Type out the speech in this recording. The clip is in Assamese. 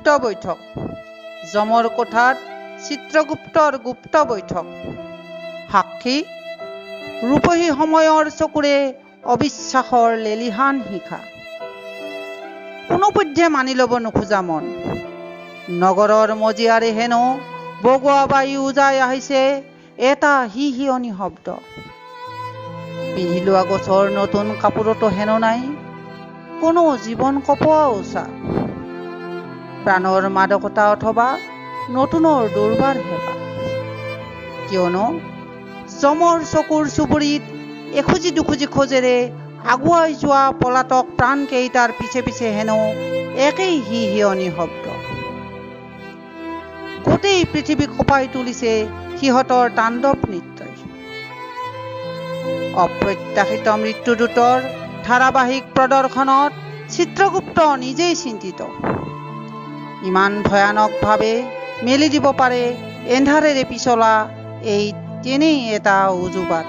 গুপ্ত বৈঠক যমৰ কোঠাত চিত্ৰগুপ্তৰ গুপ্ত বৈঠক সাক্ষী ৰূপহী সময়ৰ চকুৰে অবিশ্বাসৰ লেলিহান শিখা কোনোপধ্যে মানি ল'ব নোখোজা মন নগৰৰ মজিয়াৰে হেনো বগোৱা বায়ু উজাই আহিছে এটা হিহিয়নি শব্দ পিন্ধি লোৱা গছৰ নতুন কাপোৰতো হেনো নাই কোনো জীৱন কপোৱা উচা প্ৰাণৰ মাদকতা অথবা নতুনৰ দুৰ্বাৰ হেঁপাহ কিয়নো যমৰ চকুৰ চুবুৰীত এখোজি দুখোজি খোজেৰে আগুৱাই যোৱা পলাতক প্ৰাণকেইটাৰ পিছে পিছে হেনো একেই হিহিয়নি শব্দ গোটেই পৃথিৱীক কঁপাই তুলিছে সিহঁতৰ তাণ্ডৱ নৃত্যই অপ্ৰত্যাশিত মৃত্যুদূতৰ ধাৰাবাহিক প্ৰদৰ্শনত চিত্ৰগুপ্ত নিজেই চিন্তিত ইমান ভয়ানকভাৱে মেলি দিব পাৰে এন্ধাৰেৰে পিছলা এই তেনেই এটা উজুবাত